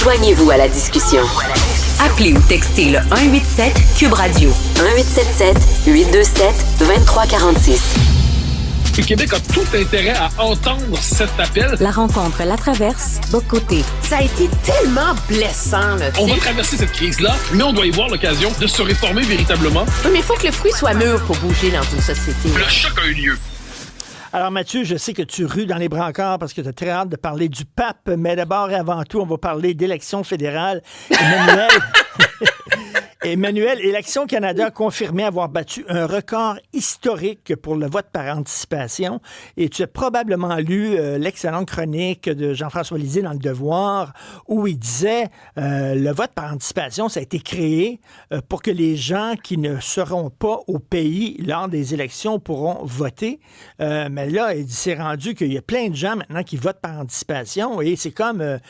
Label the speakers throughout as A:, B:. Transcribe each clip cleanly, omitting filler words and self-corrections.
A: Joignez-vous à la discussion. Appelez ou textez le 187 Cube Radio 1877-827-2346.
B: Le Québec a tout intérêt à entendre cet appel.
C: La rencontre La Traverse, Bock-Côté.
D: Ça a été tellement blessant, là.
B: On va traverser cette crise-là, mais on doit y voir l'occasion de se réformer véritablement.
D: Oui, mais il faut que le fruit soit mûr pour bouger dans une société.
B: Le choc a eu lieu.
E: Alors, Mathieu, je sais que tu rues dans les brancards parce que tu as très hâte de parler du pape, mais d'abord et avant tout, on va parler d'élections fédérales. Emmanuel, Élections Canada a confirmé avoir battu un record historique pour le vote par anticipation. Et tu as probablement lu l'excellente chronique de Jean-François Lisée dans Le Devoir, où il disait le vote par anticipation, ça a été créé pour que les gens qui ne seront pas au pays lors des élections pourront voter. Mais là, il s'est rendu qu'il y a plein de gens maintenant qui votent par anticipation. Et c'est comme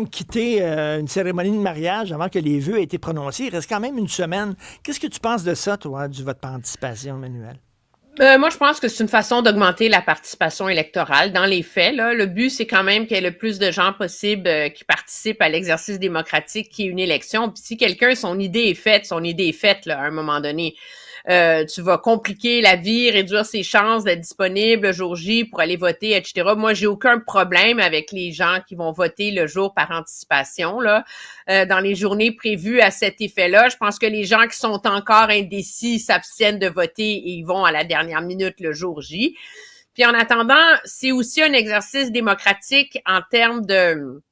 E: quitter une cérémonie de mariage avant que les vœux aient été prononcés. Il reste quand même une semaine. Qu'est-ce que tu penses de ça, toi, du vote par anticipation, Emmanuel?
D: Moi, je pense que c'est une façon d'augmenter la participation électorale. Dans les faits, là, le but, c'est quand même qu'il y ait le plus de gens possible qui participent à l'exercice démocratique qui est une élection. Puis si quelqu'un, son idée est faite là, à un moment donné. Tu vas compliquer la vie, réduire ses chances d'être disponible le jour J pour aller voter, etc. Moi, j'ai aucun problème avec les gens qui vont voter le jour par anticipation, là, dans les journées prévues à cet effet-là. Je pense que les gens qui sont encore indécis s'abstiennent de voter et ils vont à la dernière minute le jour J. Puis en attendant, c'est aussi un exercice démocratique en termes de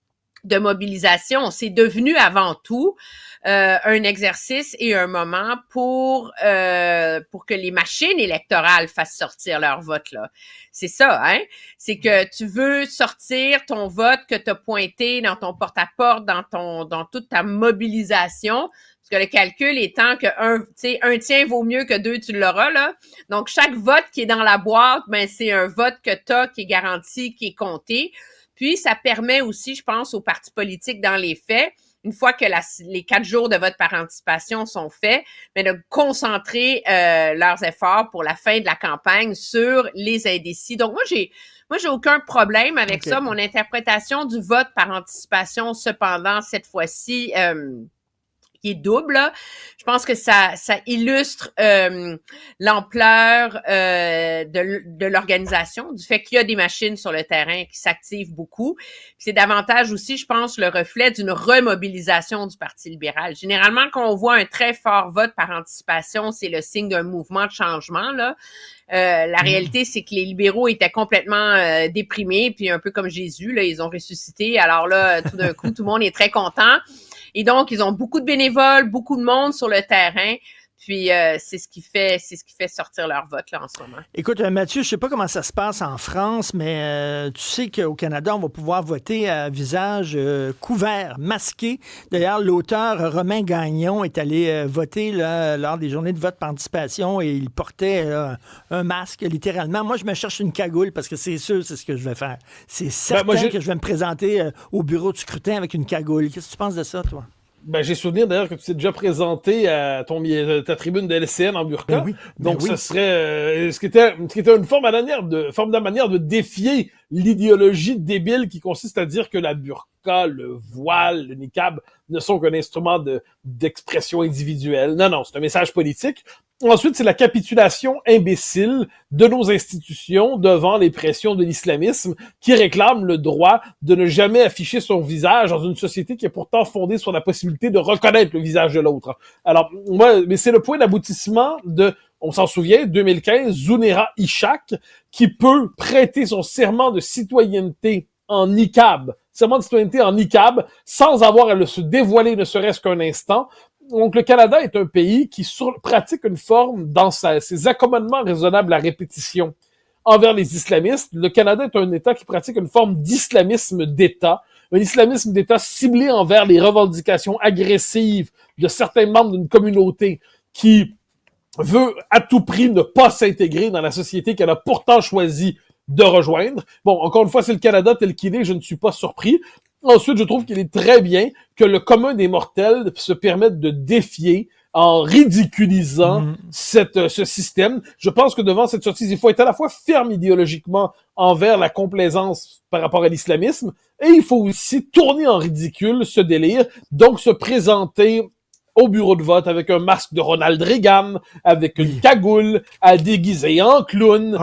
D: mobilisation. C'est devenu avant tout un exercice et un moment pour que les machines électorales fassent sortir leur vote, là. C'est ça, hein? C'est que tu veux sortir ton vote que tu as pointé dans ton porte-à-porte, dans toute ta mobilisation. Parce que le calcul étant que un tien vaut mieux que deux, tu l'auras, là. Donc, chaque vote qui est dans la boîte, ben, c'est un vote que tu as, qui est garanti, qui est compté. Puis, ça permet aussi, je pense, aux partis politiques dans les faits, une fois que les 4 jours de vote par anticipation sont faits, mais de concentrer leurs efforts pour la fin de la campagne sur les indécis. Donc, moi, j'ai aucun problème avec ça. Mon interprétation du vote par anticipation, cependant, cette fois-ci, qui est double, là. Je pense que ça illustre l'ampleur de l'organisation, du fait qu'il y a des machines sur le terrain qui s'activent beaucoup. Puis c'est davantage aussi, je pense, le reflet d'une remobilisation du Parti libéral. Généralement, quand on voit un très fort vote par anticipation, c'est le signe d'un mouvement de changement, là. La réalité, c'est que les libéraux étaient complètement déprimés, puis un peu comme Jésus, là, ils ont ressuscité. Alors là, tout d'un coup, tout le monde est très content. Et donc, ils ont beaucoup de bénévoles, beaucoup de monde sur le terrain. Puis, c'est ce qui fait sortir leur vote là en ce moment.
E: Écoute, Mathieu, je sais pas comment ça se passe en France, mais tu sais qu'au Canada, on va pouvoir voter à visage couvert, masqué. D'ailleurs, l'auteur Romain Gagnon est allé voter là, lors des journées de vote par anticipation et il portait un masque, littéralement. Moi, je me cherche une cagoule parce que c'est sûr, c'est ce que je vais faire. C'est certain que je vais me présenter au bureau du scrutin avec une cagoule. Qu'est-ce que tu penses de ça, toi?
F: Ben, j'ai souvenir d'ailleurs que tu t'es déjà présenté à ta tribune de LCN en burqa.
E: Oui,
F: donc, ce serait ce qui était une formidable manière de défier l'idéologie débile qui consiste à dire que la burqa, le voile, le niqab ne sont qu'un instrument d'expression individuelle. Non, c'est un message politique. Ensuite, c'est la capitulation imbécile de nos institutions devant les pressions de l'islamisme qui réclame le droit de ne jamais afficher son visage dans une société qui est pourtant fondée sur la possibilité de reconnaître le visage de l'autre. Alors, mais c'est le point d'aboutissement on s'en souvient, 2015, Zunera Ishak, qui peut prêter son serment de citoyenneté en niqab, sans avoir à se dévoiler ne serait-ce qu'un instant. Donc, le Canada est un pays qui pratique une forme, dans ses accommodements raisonnables à répétition envers les islamistes. Le Canada est un État qui pratique une forme d'islamisme d'État, un islamisme d'État ciblé envers les revendications agressives de certains membres d'une communauté qui veut à tout prix ne pas s'intégrer dans la société qu'elle a pourtant choisi de rejoindre. Bon, encore une fois, c'est le Canada tel qu'il est, je ne suis pas surpris. Ensuite, je trouve qu'il est très bien que le commun des mortels se permette de défier en ridiculisant ce système. Je pense que devant cette sottise, il faut être à la fois ferme idéologiquement envers la complaisance par rapport à l'islamisme, et il faut aussi tourner en ridicule ce délire, donc se présenter au bureau de vote avec un masque de Ronald Reagan, avec une cagoule, à déguiser en clown,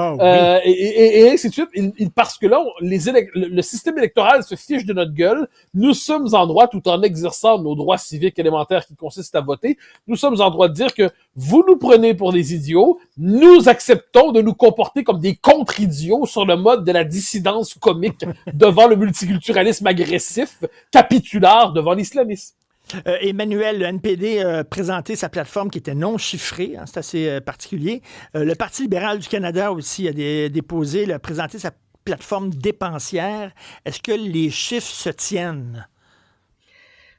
F: et ainsi de suite. Parce que là, le système électoral se fiche de notre gueule. Nous sommes en droit, tout en exerçant nos droits civiques élémentaires qui consistent à voter, nous sommes en droit de dire que vous nous prenez pour des idiots, nous acceptons de nous comporter comme des contre-idiots sur le mode de la dissidence comique devant le multiculturalisme agressif, capitulaire devant l'islamisme.
E: Emmanuel, le NPD a présenté sa plateforme qui était non chiffrée, c'est assez particulier. Le Parti libéral du Canada aussi a présenté sa plateforme dépensière. Est-ce que les chiffres se tiennent?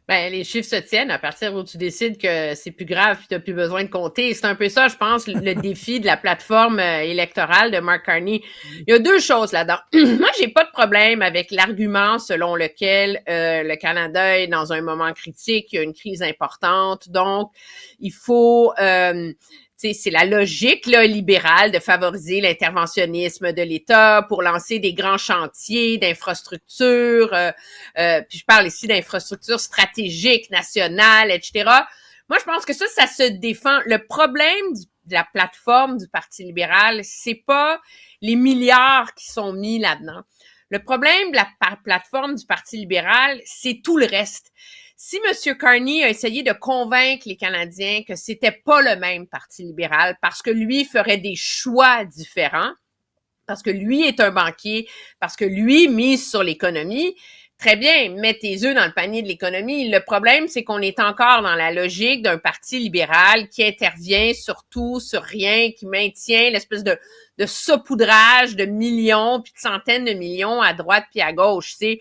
D: Ben, les chiffres se tiennent à partir où tu décides que c'est plus grave et tu n'as plus besoin de compter. C'est un peu ça, je pense, le défi de la plateforme électorale de Mark Carney. Il y a deux choses là-dedans. Moi, j'ai pas de problème avec l'argument selon lequel le Canada est dans un moment critique, il y a une crise importante, donc il faut... c'est la logique là, libérale de favoriser l'interventionnisme de l'État pour lancer des grands chantiers d'infrastructures. Puis je parle ici d'infrastructures stratégiques, nationales, etc. Moi, je pense que ça se défend. Le problème de la plateforme du Parti libéral, c'est pas les milliards qui sont mis là-dedans. Le problème de la plateforme du Parti libéral, c'est tout le reste. Si M. Carney a essayé de convaincre les Canadiens que c'était pas le même Parti libéral parce que lui ferait des choix différents, parce que lui est un banquier, parce que lui mise sur l'économie, très bien, mets tes œufs dans le panier de l'économie. Le problème, c'est qu'on est encore dans la logique d'un Parti libéral qui intervient sur tout, sur rien, qui maintient l'espèce de saupoudrage de millions puis de centaines de millions à droite puis à gauche, tu sais.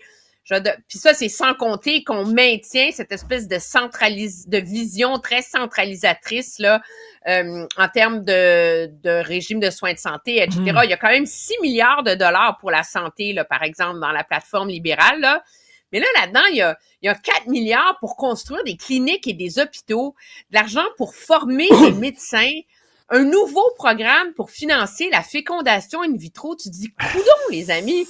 D: Puis ça, c'est sans compter qu'on maintient cette espèce de vision très centralisatrice là, en termes de régime de soins de santé, etc. Il y a quand même 6 milliards de dollars pour la santé, là, par exemple, dans la plateforme libérale. Là. Mais là-dedans, il y a 4 milliards pour construire des cliniques et des hôpitaux, de l'argent pour former des médecins, un nouveau programme pour financer la fécondation in vitro. Tu te dis, coudonc, les amis!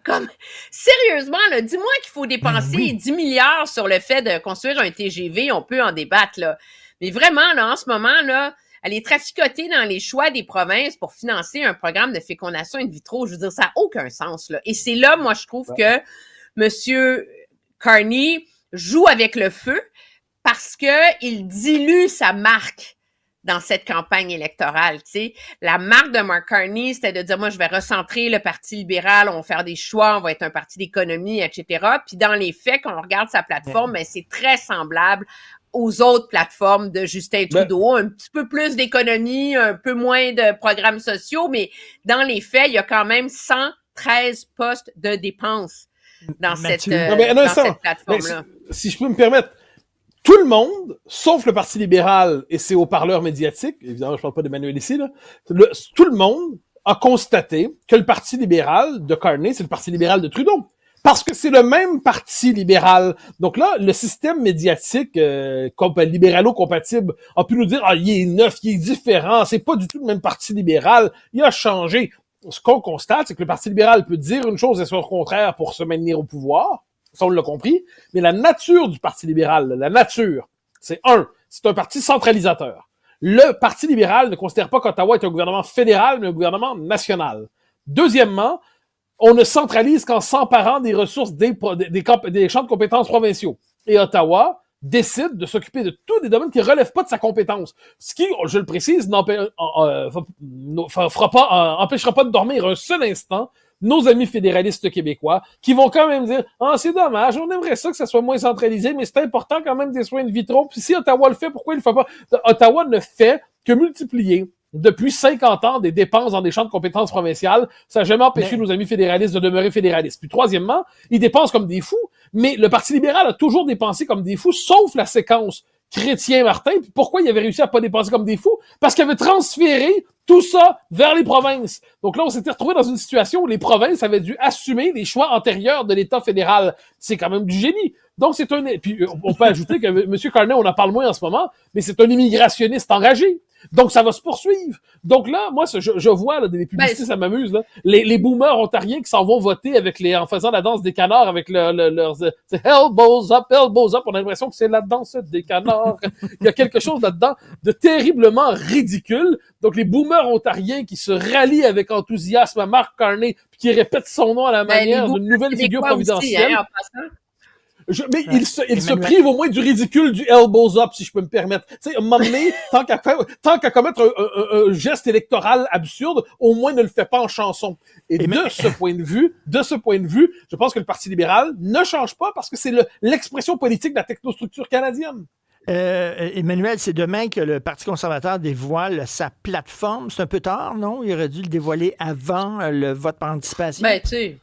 D: Comme, sérieusement, là, dis-moi qu'il faut dépenser 10 milliards sur le fait de construire un TGV, on peut en débattre, là. Mais vraiment, là, en ce moment, là, aller traficoter dans les choix des provinces pour financer un programme de fécondation in vitro, je veux dire, ça n'a aucun sens, là. Et c'est là, moi, je trouve que M. Carney joue avec le feu parce qu'il dilue sa marque dans cette campagne électorale, tu sais. La marque de Mark Carney, c'était de dire, moi, je vais recentrer le Parti libéral, on va faire des choix, on va être un parti d'économie, etc. Puis dans les faits, quand on regarde sa plateforme, ben, c'est très semblable aux autres plateformes de Justin Trudeau. Un petit peu plus d'économie, un peu moins de programmes sociaux, mais dans les faits, il y a quand même 113 postes de dépenses dans cette plateforme-là.
F: Si je peux me permettre, tout le monde, sauf le Parti libéral et ses haut-parleurs médiatiques, évidemment, je parle pas d'Emmanuel ici, là, tout le monde a constaté que le Parti libéral de Carney, c'est le Parti libéral de Trudeau. Parce que c'est le même Parti libéral. Donc là, le système médiatique libéralo-compatible a pu nous dire « Ah, il est neuf, il est différent, c'est pas du tout le même Parti libéral, il a changé. » Ce qu'on constate, c'est que le Parti libéral peut dire une chose et son contraire pour se maintenir au pouvoir. Ça, on l'a compris. Mais la nature du Parti libéral, c'est un parti centralisateur. Le Parti libéral ne considère pas qu'Ottawa est un gouvernement fédéral, mais un gouvernement national. Deuxièmement, on ne centralise qu'en s'emparant des ressources des champs de compétences provinciaux. Et Ottawa décide de s'occuper de tous des domaines qui ne relèvent pas de sa compétence. Ce qui, je le précise, empêchera pas de dormir un seul instant nos amis fédéralistes québécois, qui vont quand même dire « Ah, c'est dommage, on aimerait ça que ça soit moins centralisé, mais c'est important quand même des soins in vitro. Puis si Ottawa le fait, pourquoi il le fait pas? » Ottawa ne fait que multiplier depuis 50 ans des dépenses dans des champs de compétences provinciales. Ça n'a jamais empêché nos amis fédéralistes de demeurer fédéralistes. Puis troisièmement, ils dépensent comme des fous, mais le Parti libéral a toujours dépensé comme des fous, sauf la séquence Chrétien-Martin. Puis pourquoi il avait réussi à pas dépenser comme des fous? Parce qu'il avait transféré tout ça vers les provinces. Donc là, on s'était retrouvé dans une situation où les provinces avaient dû assumer les choix antérieurs de l'État fédéral. C'est quand même du génie. Donc c'est un... Puis on peut ajouter que M. Carney, on en parle moins en ce moment, mais c'est un immigrationniste enragé. Donc ça va se poursuivre. Donc là, moi, je vois là, des publicités, ça m'amuse. Là. Les boomers ontariens qui s'en vont voter en faisant la danse des canards avec leurs elbows up. On a l'impression que c'est la danse des canards. Il y a quelque chose là-dedans de terriblement ridicule. Donc les boomers ontariens qui se rallient avec enthousiasme à Mark Carney puis qui répètent son nom à la manière d'une nouvelle figure providentielle.
D: Aussi,
F: mais il se prive au moins du ridicule du elbows up, si je peux me permettre. Tu sais, à un moment donné, tant qu'à commettre un geste électoral absurde, au moins ne le fait pas en chanson. Et de ce point de vue, je pense que le Parti libéral ne change pas parce que c'est l'expression politique de la technostructure canadienne.
E: Emmanuel, c'est demain que le Parti conservateur dévoile sa plateforme. C'est un peu tard, non? Il aurait dû le dévoiler avant le vote par anticipation.
D: Ben, tu sais,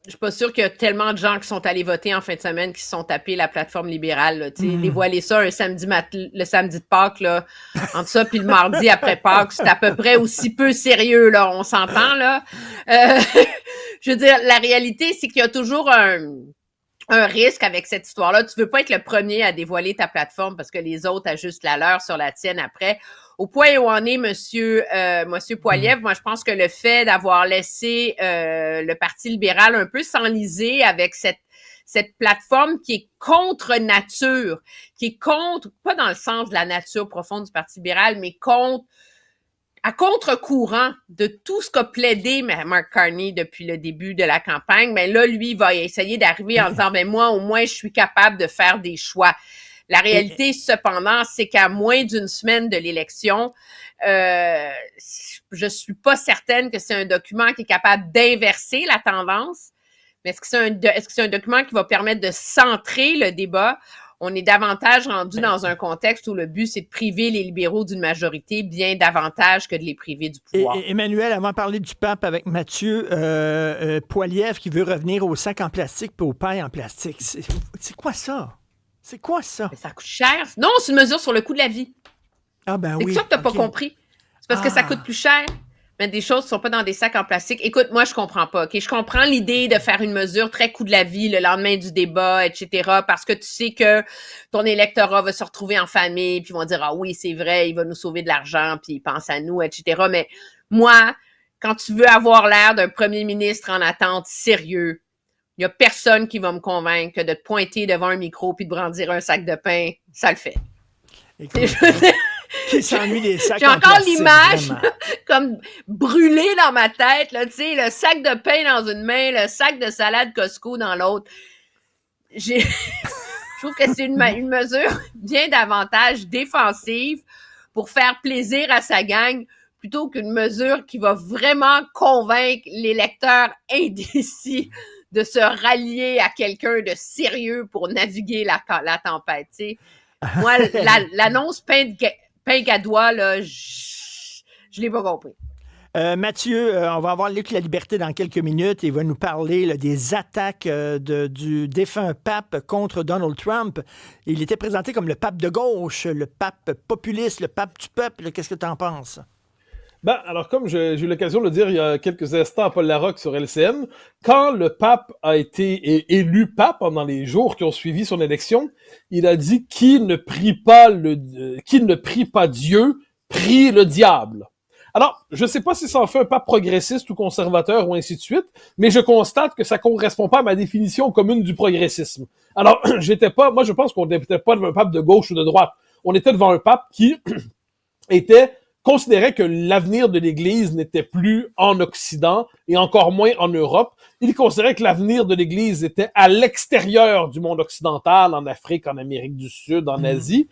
D: je suis pas sûre qu'il y a tellement de gens qui sont allés voter en fin de semaine qui se sont tapés la plateforme libérale. Là, dévoiler ça le samedi de Pâques, là, entre ça puis le mardi après Pâques, c'est à peu près aussi peu sérieux, là, on s'entend, là. Je veux dire, la réalité, c'est qu'il y a toujours un risque avec cette histoire-là. Tu veux pas être le premier à dévoiler ta plateforme parce que les autres ajustent la leur sur la tienne après. Au point où en est monsieur Poilievre, moi, je pense que le fait d'avoir laissé le Parti libéral un peu s'enliser avec cette plateforme qui est contre nature, qui est contre, pas dans le sens de la nature profonde du Parti libéral, mais à contre-courant de tout ce qu'a plaidé Mark Carney depuis le début de la campagne, mais là, lui, il va essayer d'arriver en disant, moi, au moins, je suis capable de faire des choix. La réalité, cependant, c'est qu'à moins d'une semaine de l'élection, je suis pas certaine que c'est un document qui est capable d'inverser la tendance, mais est-ce que c'est un document qui va permettre de centrer le débat? On est davantage rendu dans un contexte où le but, c'est de priver les libéraux d'une majorité bien davantage que de les priver du pouvoir.
E: Emmanuel, avant de parler du pape avec Mathieu, Poilievre qui veut revenir au sac en plastique et aux pailles en plastique. C'est quoi ça? C'est quoi ça?
D: Mais ça coûte cher. Non, c'est une mesure sur le coût de la vie.
E: Ah ben
D: oui. C'est ça que tu n'as pas compris. C'est parce que ça coûte plus cher. Mais des choses ne sont pas dans des sacs en plastique. Écoute, moi, je comprends pas. Okay? Je comprends l'idée de faire une mesure très coût de la vie le lendemain du débat, etc., parce que tu sais que ton électorat va se retrouver en famille, puis ils vont dire « Ah oui, c'est vrai, il va nous sauver de l'argent, puis il pense à nous, etc. » Mais moi, quand tu veux avoir l'air d'un premier ministre en attente sérieux, il n'y a personne qui va me convaincre que de te pointer devant un micro puis de brandir un sac de pain, ça le fait.
E: Écoute, qui s'ennuie des sacs
D: j'ai
E: en
D: encore
E: plastique,
D: l'image
E: vraiment.
D: comme brûlée dans ma tête, là, tu sais, le sac de pain dans une main, le sac de salade Costco dans l'autre. Je trouve que c'est une mesure bien davantage défensive pour faire plaisir à sa gang plutôt qu'une mesure qui va vraiment convaincre l'électeur indécis de se rallier à quelqu'un de sérieux pour naviguer la tempête, tu sais. Moi, l'annonce pain gadois, là, je l'ai pas compris.
E: Mathieu, on va avoir Luc La Liberté dans quelques minutes. Il va nous parler là, des attaques du défunt pape contre Donald Trump. Il était présenté comme le pape de gauche, le pape populiste, le pape du peuple. Qu'est-ce que tu en penses?
F: Ben, alors, comme j'ai eu l'occasion de le dire il y a quelques instants à Paul Larocque sur LCN, quand le pape a été élu pape pendant les jours qui ont suivi son élection, il a dit qui ne prie pas Dieu, prie le diable. Alors, je sais pas si ça en fait un pape progressiste ou conservateur ou ainsi de suite, mais je constate que ça correspond pas à ma définition commune du progressisme. Alors, moi je pense qu'on n'était pas devant un pape de gauche ou de droite. On était devant un pape qui considérait que l'avenir de l'Église n'était plus en Occident et encore moins en Europe. Il considérait que l'avenir de l'Église était à l'extérieur du monde occidental, en Afrique, en Amérique du Sud, en Asie.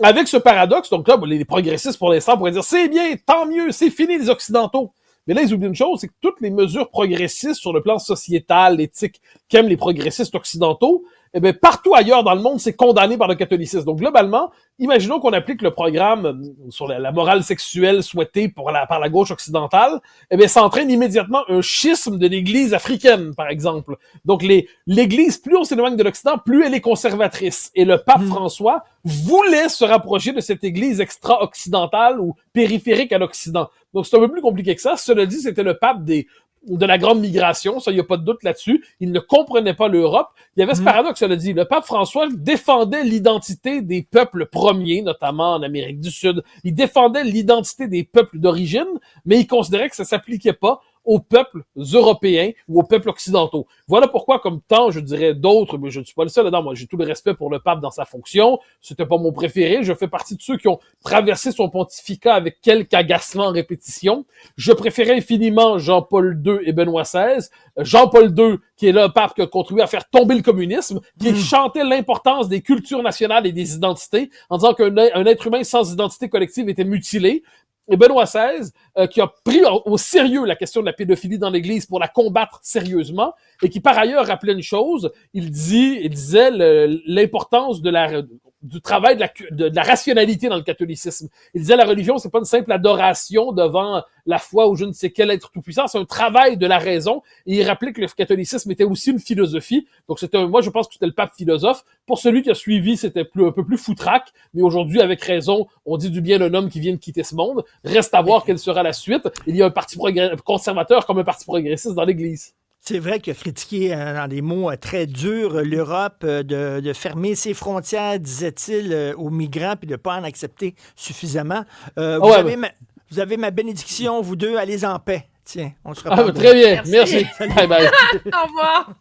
F: Avec ce paradoxe, donc là, les progressistes pour l'instant pourraient dire « c'est bien, tant mieux, c'est fini les Occidentaux ». Mais là, ils oublient une chose, c'est que toutes les mesures progressistes sur le plan sociétal, éthique, qu'aiment les progressistes occidentaux, eh bien, partout ailleurs dans le monde, c'est condamné par le catholicisme. Donc, globalement, imaginons qu'on applique le programme sur la morale sexuelle souhaitée par la gauche occidentale, eh bien, ça entraîne immédiatement un schisme de l'Église africaine, par exemple. Donc, l'Église, plus on s'éloigne de l'Occident, plus elle est conservatrice. Et le pape François voulait se rapprocher de cette Église extra-occidentale ou périphérique à l'Occident. Donc, c'est un peu plus compliqué que ça. Cela dit, c'était le pape de la grande migration, ça, il n'y a pas de doute là-dessus. Il ne comprenait pas l'Europe. Il y avait ce paradoxe, cela dit. Le pape François défendait l'identité des peuples premiers, notamment en Amérique du Sud. Il défendait l'identité des peuples d'origine, mais il considérait que ça s'appliquait pas aux peuples européens ou aux peuples occidentaux. Voilà pourquoi, comme tant, je dirais d'autres, mais je ne suis pas le seul là-dedans, moi j'ai tout le respect pour le pape dans sa fonction, c'était pas mon préféré, je fais partie de ceux qui ont traversé son pontificat avec quelques agacements en répétition. Je préférais infiniment Jean-Paul II et Benoît XVI. Jean-Paul II, qui est là, pape qui a contribué à faire tomber le communisme, qui chantait l'importance des cultures nationales et des identités, en disant qu'un être humain sans identité collective était mutilé. Et Benoît XVI, qui a pris au sérieux la question de la pédophilie dans l'Église pour la combattre sérieusement, et qui par ailleurs rappelait une chose, il disait l'importance du travail de la rationalité dans le catholicisme. Il disait la religion, c'est pas une simple adoration devant la foi ou je ne sais quel être tout-puissant, c'est un travail de la raison, et il rappelait que le catholicisme était aussi une philosophie. Donc moi je pense que c'était le pape philosophe. Pour celui qui a suivi, c'était un peu plus foutraque, mais aujourd'hui, avec raison, on dit du bien d'un homme qui vient de quitter ce monde. Reste à voir quelle sera la suite. Il y a un parti conservateur comme un parti progressiste dans l'Église.
E: C'est vrai qu'il a critiqué, dans des mots très durs, l'Europe de fermer ses frontières, disait-il, aux migrants, puis de ne pas en accepter suffisamment. Vous avez ma bénédiction, vous deux, allez en paix. Tiens, on se reparle.
F: Très bien, merci.
D: Au revoir.